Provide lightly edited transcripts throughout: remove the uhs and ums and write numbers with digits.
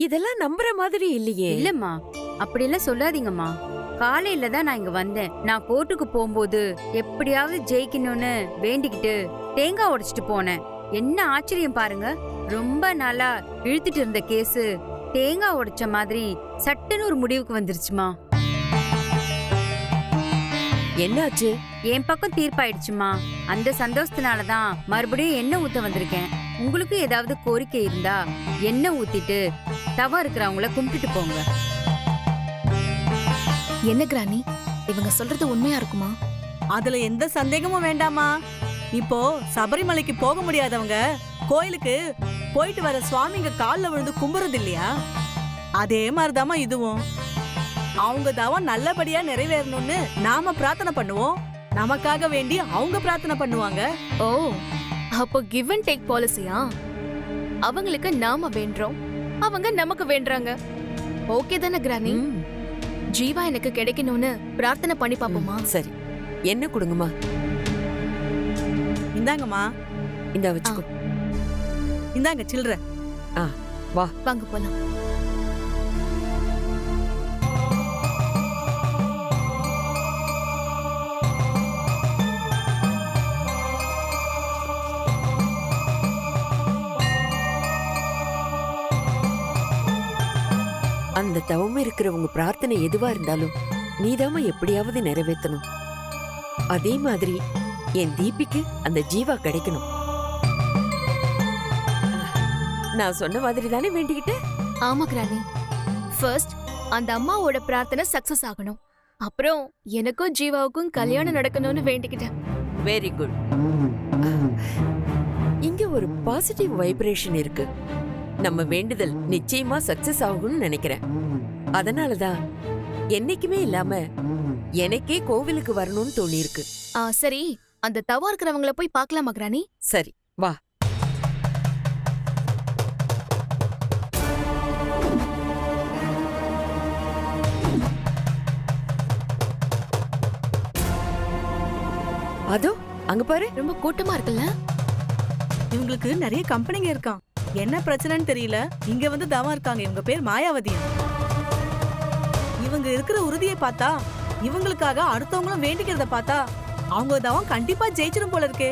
இதெல்லாம் நம்புற மாதிரி இல்லையே. இல்லம்மா, அப்படியெல்லாம் சொல்லாதீங்கம்மா. காலையில தான் நான் இங்க வந்தேன். நான் கோர்ட்டுக்கு போகும்போது எப்படியாவது ஜெயிக்கணும்னு வேண்டிக்கிட்டு தேங்காய் உடைச்சிட்டு போனேன். என்ன ஆச்சரியம் பாருங்க, ரொம்ப நாளா இழுத்துட்டு இருந்த கேஸ் தேங்காய் உடைச்ச மாதிரி சட்டுன்னு ஒரு முடிவுக்கு வந்துருச்சுமா. என்னாச்சு? என் பக்கம் தீர்ப்பாயிடுச்சுமா. அந்த சந்தோஷத்தினாலதான் மறுபடியும் எண்ணெய் ஊத்த வந்திருக்கேன். உங்களுக்கு ஏதாவது கோரிக்கை இருந்தா எண்ணெய் ஊத்திட்டு தவா இருக்கிறவங்கள கும்பிட்டுட்டு போங்க. என்ன கிராணி, இவங்க சொல்றது உண்மையா இருக்குமா? அதுல எந்த சந்தேகமும் வேண்டாமா. இப்போ சபரிமலைக்கு போக முடியாதவங்க கோயிலுக்கு போயிட்டு வர சுவாமிங்க கால்ல விழுந்து கும்புறது இல்லையா? அதே மாதிரிதாமா இதுவும். அவங்க தவம் நல்லபடியா நிறைவேறணும்னு நாம பிரார்த்தனை பண்ணுவோம், நமக்காக வேண்டி அவங்க பிரார்த்தனை பண்ணுவாங்க. ஓ, அப்போ கிவ் அண்ட் டேக் பாலிசியா? அவங்களுக்கு நாம வேண்டறோம், அவங்க நமக்கு வேண்டறாங்க. ஓகே தானே கிராணி? ஜீவா எனக்கு கிடைக்கணும்னு பிரார்த்தனை பண்ணி பாப்போமா? சரி, என்ன கொடுங்கம்மா. இந்தாங்கம்மா. இந்த வச்சுக்கோ. இந்தாங்க சில்ற. வா வாங்க போலாம். அந்த தவம் இருக்கிறவங்க பிரார்த்தனை எதுவா இருந்தாலும் நீதாம எப்படியாவது நிறைவேற்றணும். அதே மாதிரி என் தீபிக்கு அந்த ஜீவா கிடைக்கணும். நான் சொன்ன மாதிரி தானே வேண்டிக்கிட்டு. ஆமா கிராணி, ஃபர்ஸ்ட் அந்த அம்மாவோட பிரார்த்தனை சக்சஸ் ஆகணும். அப்புறம் எனக்கும் ஜீவாவுக்கும் கல்யாணம் நடக்கணும்னு வேண்டிக்கிட்டேன். Very good. இங்க ஒரு பாசிட்டிவ் வைப்ரேஷன் இருக்கு. நம்ம வேண்டுதல் நிச்சயமா சக்சஸ் ஆகும்னு நினைக்கிறேன். அதனாலதான் என்னைக்குமே இல்லாம எனக்கே கோவிலுக்கு வரணும்னு தோணி இருக்கு. சரி, அந்த தவா இருக்கிறவங்கள போய் பார்க்கலாமா கிராணி? சரி, வா. அதோ அங்க பாரு, ரொம்ப கூட்டமா இருக்குல்ல? இவங்களுக்கு நிறைய கம்பெனிங்க இருக்கான். என்ன பிரச்சனைன்னு தெரியல, இங்க வந்து தவம் இருக்காங்க. இவங்க பேர் மாயாவதி. இவங்க இருக்கிற உறுதியை பார்த்தா, இவங்களுக்காக அடுத்தவங்களும் வேண்டிக்கிறத பார்த்தா, அவங்க தவம் கண்டிப்பா ஜெயிச்சிடும் போல இருக்கே.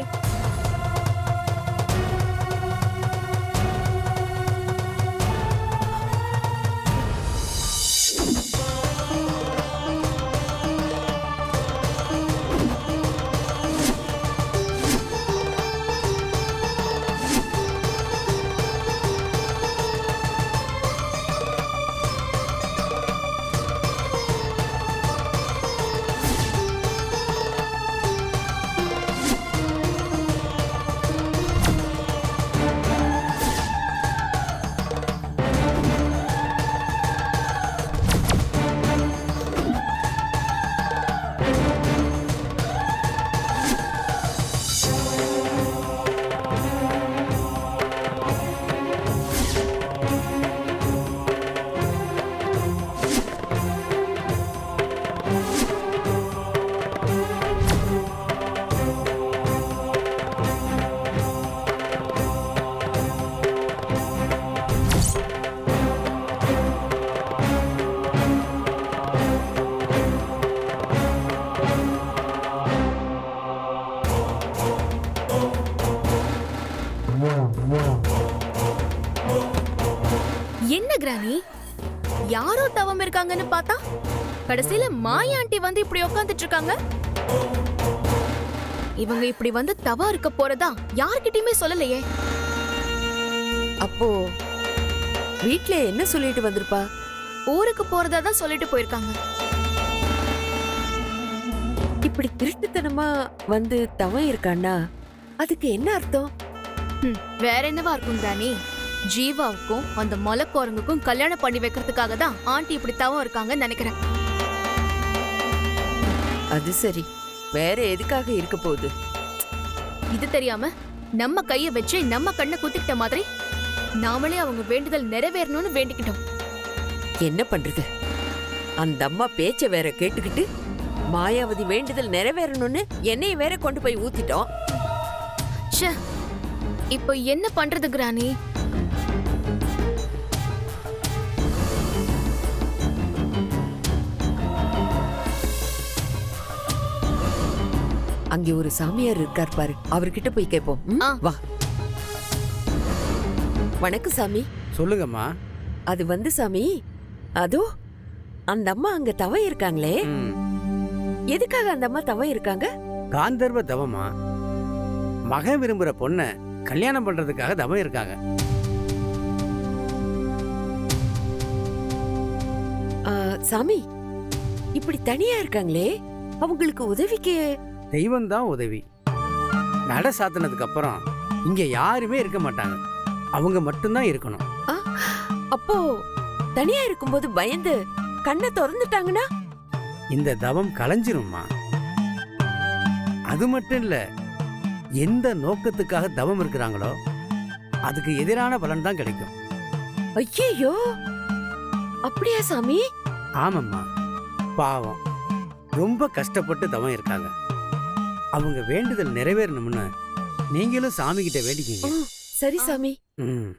என்ன கிராணி, யாரோ தவம் இருக்காங்கன்னு பார்த்தா கடைசியில மாயா ஆண்டி வந்து இப்படி உட்காந்துட்டு இருக்காங்க. இவங்க இப்படி வந்து தவா இருக்க போறதா யார்கிட்டயுமே சொல்லலையே. அப்போ வீட்ல என்ன சொல்லிட்டு வந்திருப்பா? ஊருக்கு போறதா தான் சொல்லிட்டு போயிருக்காங்க. இப்படி திருட்டுத்தனமா வந்து தவம் இருக்கான்னா அதுக்கு என்ன அர்த்தம்? வேற என்னவா இருக்கும் கிராணி? ஜீவாவுக்கும் அந்த மொலக்கோரங்குக்கும் கல்யாணம் பண்ணி வைக்கிறதுக்காக தான் ஆண்டி இப்படி தவம் இருக்காங்கன்னு நினைக்கிறேன். அது சரி, வேற எதுக்காக இருக்க போகுது? இது தெரியாம நம்ம கைய வச்சு நம்ம கண்ணை குத்திக்கிட்ட மாதிரி நாமளே அவங்க வேண்டுதல் நிறைவேறணும்னு வேண்டிக்கிட்டோம். என்ன பண்றது? அந்த அம்மா பேச்ச வேற கேட்டுக்கிட்டு மாயாவதி வேண்டுதல் நிறைவேறணும்னு என்னைய வேற கொண்டு போய் ஊத்திட்டோம். இப்போ என்ன பண்றது கிராணி? அங்கே ஒரு சாமியார் இருக்கார் பாரு, அவர்கிட்ட போய் கேட்போம். ம்? ஆ. வா. வணக்கம் சாமி. சொல்லுங்கம்மா. அது வந்து சாமி, அதோ அந்த அம்மா அங்க தவம் இருக்காங்களே, ம். எதுக்காக அந்த அம்மா தவம் இருக்காங்க? காந்தர்வ தவமா? மகன் விரும்புற பொண்ண கல்யாணம் பண்றதுக்காக தவம் இருக்காங்க. சாமி, இப்படி தனியா இருக்காங்களே, அவங்களுக்கு உதவிக்கு தெய்வம் தான் உதவி. நட சாத்தினதுக்கு அப்புறம் இங்க யாருமே இருக்க மாட்டாங்க, அவங்க மட்டும்தான் இருக்கணும். அப்போ தனியா இருக்கும்போது பயந்து கண்ணை திறந்துட்டாங்கன்னா இந்த தவம் கலைஞ்சிரும்மா. அது மட்டும் இல்ல, எந்த நோக்கத்துக்காக தவம் இருக்கிறாங்களோ அதுக்கு எதிரான பலன் தான் கிடைக்கும். ஐயோ, அப்படியா சாமி? ஆமாம்மா, பாவம் ரொம்ப கஷ்டப்பட்டு தவம் இருக்காங்க. அவங்க வேண்டுதல் நிறைவேறணும்னு நீங்களும் சாமி கிட்ட வேண்டிக்கீங்க. சரி சாமி. ம்.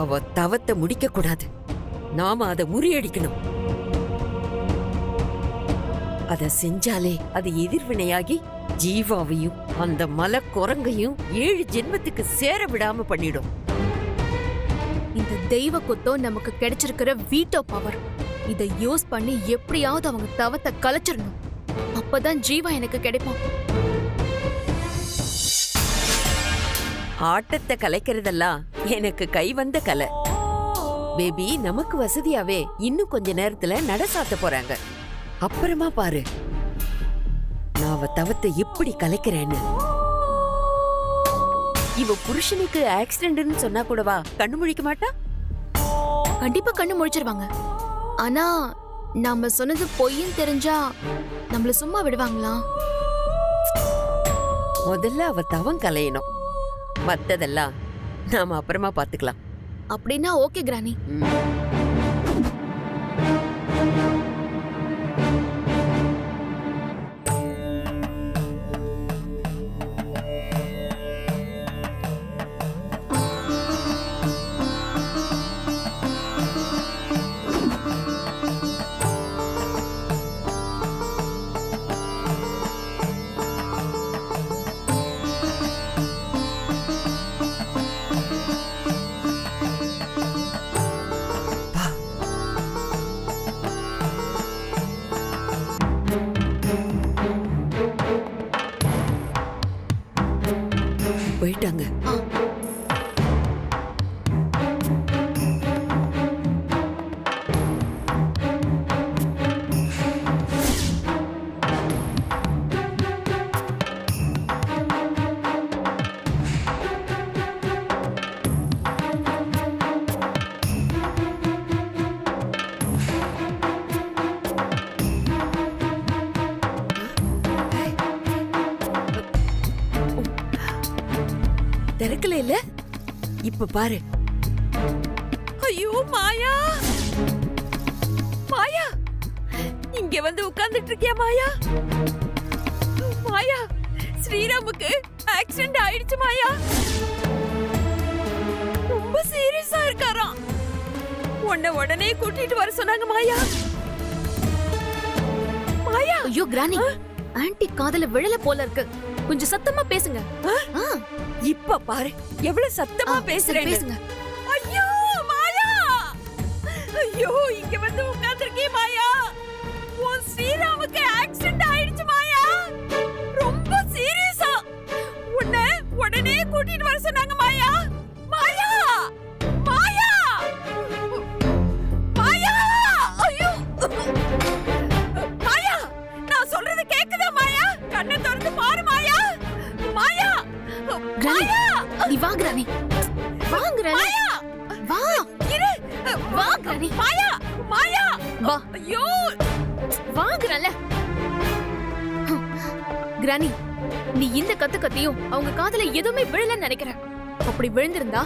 அவ தவத்தை முடிக்க கூடாது, நாம அதை முறியடிக்கணும். அத செஞ்சாலே அது எதிர்வினையாகி ஜீவாவையும் அந்த மலை குரங்கையும் 7 ஜென்மத்துக்கு சேர விடாம பண்ணிடும். இந்த தெய்வ குத்தம் நமக்கு கிடைச்சிருக்கிற வீட்டோ பவர். இதை யூஸ் பண்ணி எப்படியாவது அவங்க தவத்தை கலைச்சிடணும். அப்பதான் ஜீவா எனக்கு கிடைப்பான். ஆட்டத்தை கலைக்கிறதெல்லாம் எனக்கு கை வந்த கலை. பேபி, நமக்கு வசதியாவே இன்னும் கொஞ்ச நேரத்துல நட சாத்த போறாங்க. அப்புறமா பாரு நான் அவ தவத்தை எப்படி கலைக்கிறேன்னு. இவ புருஷனுக்கு ஆக்சிடென்ட்னு சொன்னா கூடவா கண்ணு முழிக்க மாட்டா? கண்டிப்பா கண்ணு முழிச்சிருவாங்க. ஆனா நாம சொன்னது பொய்ன்னு தெரிஞ்சா நம்மள சும்மா விடுவாங்களா? முதல்ல அவ தவம் கலையணும், மத்ததெல்லாம் நாம அப்புறமா பாத்துக்கலாம். அப்படின்னா ஓகே கிரானி. போயிட்டாங்க. திறக்கல இல்ல? இப்ப பாரு. ஐயோ மாயா, மாயா இங்க வந்து உட்கார்ந்துட்டு இருக்கியா மாயா? மாயா, ஸ்ரீராமுக்கு ஆக்சிடென்ட் ஆயிடுச்சு மாயா. ரொம்ப சீரியஸா இருக்காராம். உன்னை உடனே கூட்டிட்டு வர சொன்னாங்க மாயா. மாயா. ஐயோ கிரானி, ஆன்ட்டி காதுல விழல போல இருக்கு. கொஞ்சம் சத்தமா பேசுங்க. இப்ப பாரு எவ்வளவு சத்தமா பேசுறேன். பேசுங்க. ஐயோ மாயா, ஐயோ இங்க வந்து உட்கார்ந்திருக்கே மாயா. உன் ஸ்ரீராமுக்கு ஆக்சிடென்ட் ஆயிடுச்சு மாயா. ரொம்ப சீரியஸா. உன்னை உடனே கூட்டிட்டு வர சொன்னாங்க மாயா. மாயா, மாயா, மாயா. ஐயோ மாயா, நான் சொல்றது கேக்குதா மாயா? கண்ணை திறந்து பாரு மாயா. மாயா, கிரானி, நீ வா கிரானி. வா கிரானி. மாயா, வா. இரு. வா கிரானி. மாயா, மாயா. வா. ஐயோ, வாங்குறல. கிரானி, நீ இந்த கத்து கத்தியும் அவங்க காதுல எதுவுமே விழலன்னு நினைக்கிறேன். அப்படி விழுந்திருந்தா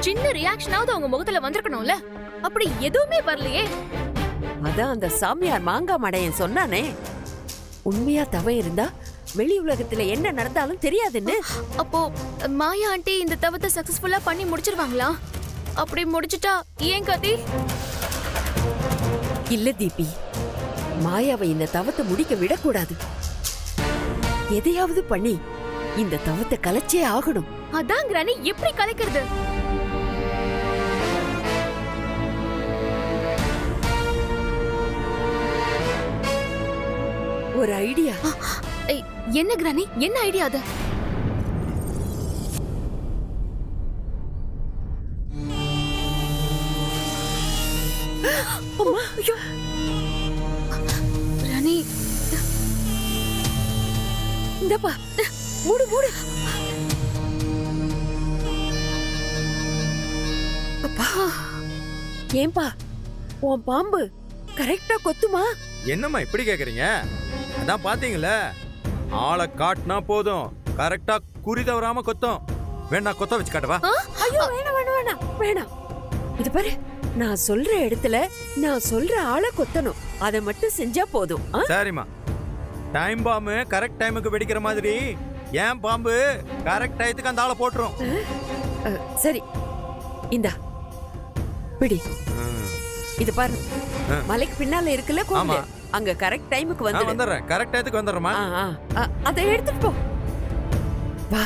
சின்ன ரியாக்ஷனாவது அவங்க முகத்துல வந்திருக்கணும்ல. அப்படி எதுவுமே வரலையே. அதான் அந்த சாமியார் மாங்காய் மடையன் சொன்னானே, உண்மையா தவம் இருந்தா வெளி உலகத்துல என்ன நடந்தாலும் தெரியாதுன்னு. அப்போ மாயா ஆண்டி இந்த தவத்தை சக்சஸ்ஃபுல்லா பண்ணி முடிச்சிருவாங்களா? அப்படி முடிச்சிட்டா ஏன் கதி? இல்ல தீபி, மாயாவை இந்த தவத்தை முடிக்க விடக்கூடாது. எதையாவது பண்ணி இந்த தவத்தை கலைச்சே ஆகணும். அதான் கிரானி, எப்படி கலைக்கிறது? ஒரு ஐடியா. என்ன கிரானி, என்ன ஐடியா அது? அம்மா, ஐயோ. கிரானி, இந்தப்பா, மூடு மூடு. அப்பா, ஏன்பா உன் பாம்பு கரெக்டா கொத்துமா? என்னம்மா இப்படி கேக்குறீங்க? அதான் பாத்தீங்கல்ல, ஆளை காட்டினா போதும் கரெக்டா குறி தவறாம கொத்தும். வேணா கொத்த வச்சு காட்டவா? ஐயோ, வேணாம் வேணாம் வேணாம் வேணாம். இது பாரு, நான் சொல்ற இடத்துல நான் சொல்ற ஆளை கொத்தணும். அதை மட்டும் செஞ்சா போதும். சரிம்மா. டைம் பாம்பு கரெக்ட் டைமுக்கு வெடிக்கிற மாதிரி ஏன் பாம்பு கரெக்ட் டயத்துக்கு அந்த ஆளை போட்டுரும். சரி, இந்தா பிடி. இது பாரு, மலைக்கு பின்னால இருக்குல்ல கோவில், அங்க கரெக்ட் டைமுக்கு வந்துடுறேன். கரெக்ட் டயத்துக்கு வந்துடுறேம்மா. அதை எடுத்துட்டு போ. வா.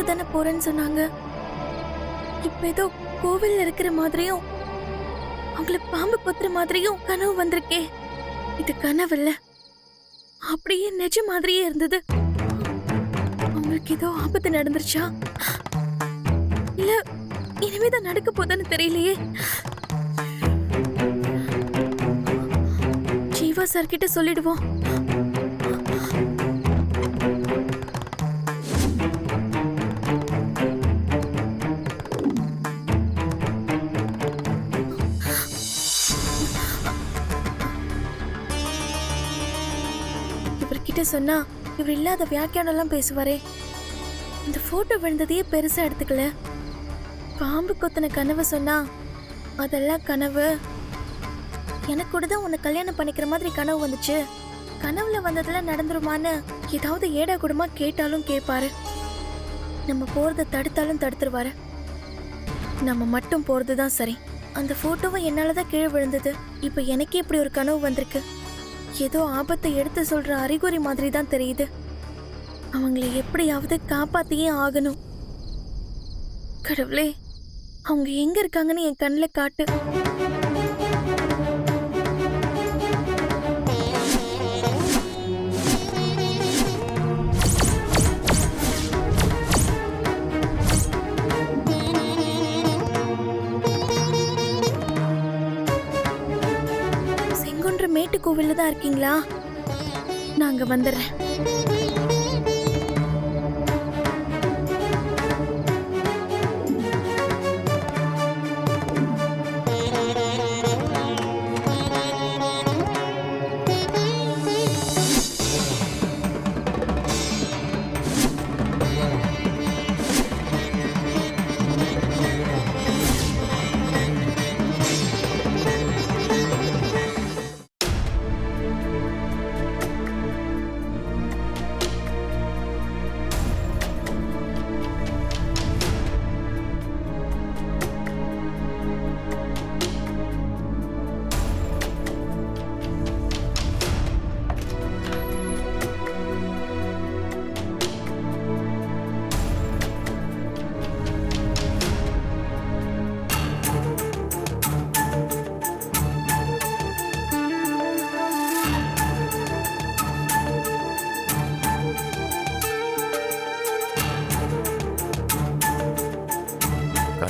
தானே போறேன்னு சொன்னாங்க. இப்ப ஏதோ கோவில்ல இருக்கிற மாதிரியும் அவங்கள பாம்பு கொத்துற மாதிரியும் கனவு வந்திருக்கே. இது கனவு இல்ல, அப்படியே நிஜ மாதிரியே இருந்தது. அவங்களுக்கு ஏதோ ஆபத்து நடந்துருச்சா, இல்ல இனிமேதான் நடக்க போதுன்னு தெரியலையே. ஜீவா சார் கிட்ட சொல்லிடுவோம். இவர்கிட்ட சொன்னா இவர் இல்லாத வியாக்கியானம் எல்லாம் பேசுவாரே. இந்த போட்டோ விழுந்ததையே பெருசா எடுத்துக்கல. பாம்பு கொத்தின கனவு சொன்னா அதெல்லாம் கனவு. எனக்கு கூட தான் உன்னை கல்யாணம் பண்ணிக்கிற மாதிரி கனவு வந்துச்சு. கனவுல வந்ததெல்லாம் நடந்துருமான்னு ஏதாவது ஏடா கூடமா கேட்டாலும் கேட்பாரு. நம்ம போறதை தடுத்தாலும் தடுத்துருவாரு. நம்ம மட்டும் போறதுதான் சரி. அந்த போட்டோவை என்னாலதான் கீழே விழுந்தது. இப்ப எனக்கே இப்படி ஒரு கனவு வந்திருக்கு. ஏதோ ஆபத்தை எடுத்து சொல்ற அறிகுறி மாதிரி தான் தெரியுது. அவங்களை எப்படியாவது காப்பாத்தியே ஆகணும். கடவுளே, அவங்க எங்க இருக்காங்கன்னு என் கண்ணில் காட்டு. செங்குன்ற மேட்டுக்கோவில்ல தான் இருக்கீங்களா? நான் அங்க வந்துடுறேன்.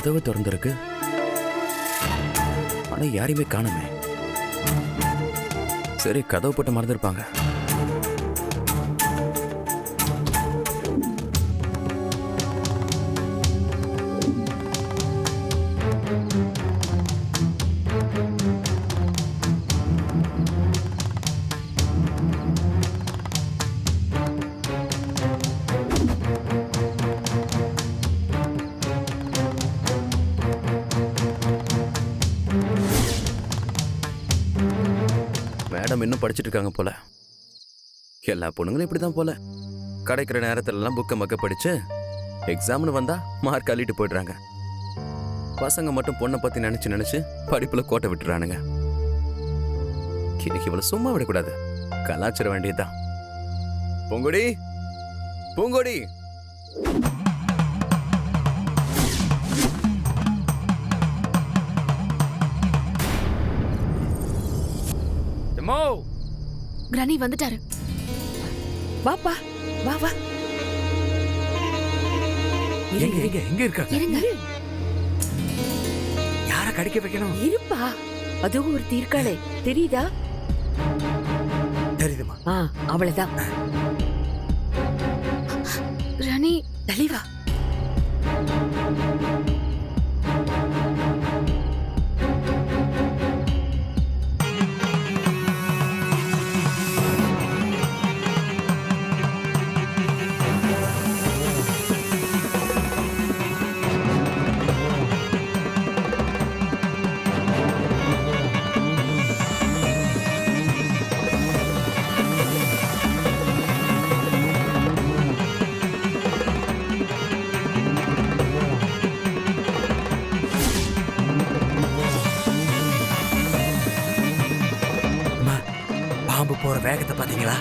கதவு திறந்திருக்கு, ஆனா யாரையுமே காணுமே. சரி, கதவு போட்டு மறந்துருப்பாங்க. மேடம் இன்னும் படிச்சுட்டு இருக்காங்க போல. எல்லா பொண்ணுங்களும் இப்படிதான் போல. கிடைக்கிற நேரத்துலலாம் புக்கை மக்க படிச்சு எக்ஸாம்னு வந்தா மார்க் அள்ளிட்டு போயிடுறாங்க. பசங்க மட்டும் பொண்ணை பத்தி நினைச்சு நினைச்சு படிப்புல கோட்டை விட்டுறானுங்க. இன்னைக்கு இவ்வளவு சும்மா விடக்கூடாது, கலாச்சிட வேண்டியதுதான். பூங்கொடி, பூங்கொடி. கிரானி வந்துட்டாரு. வாப்பா, வா வா. எங்க இருக்காங்க? இருங்க. யார கடிக்க வைக்கணும்? இருப்பா, அதுவும் ஒரு தீர்க்காளே, தெரியுதா? தெரியுதுமா? அவளதான். கிரானி தலைவா. பாம்பு போற வேகத்தை பாத்தீங்களா?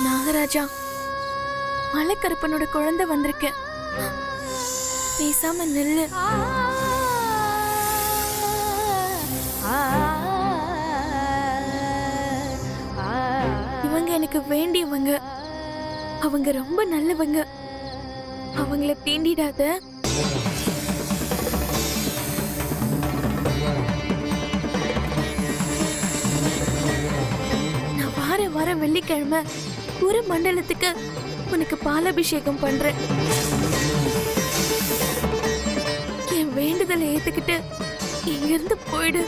நாகராஜா, மலைக்கருப்பனோட குழந்தை வந்திருக்கு. பேசாம நில்லு. இவங்க எனக்கு வேண்டியவங்க. அவங்க ரொம்ப நல்லவங்க. அவங்கள தீண்டிடாத. நான் வார வெள்ளிக்கிழமை ஒரு மண்டலத்துக்கு உனக்கு பாலாபிஷேகம் பண்றேன். என் வேண்டுதலை ஏத்துக்கிட்டு இங்கிருந்து போயிடு.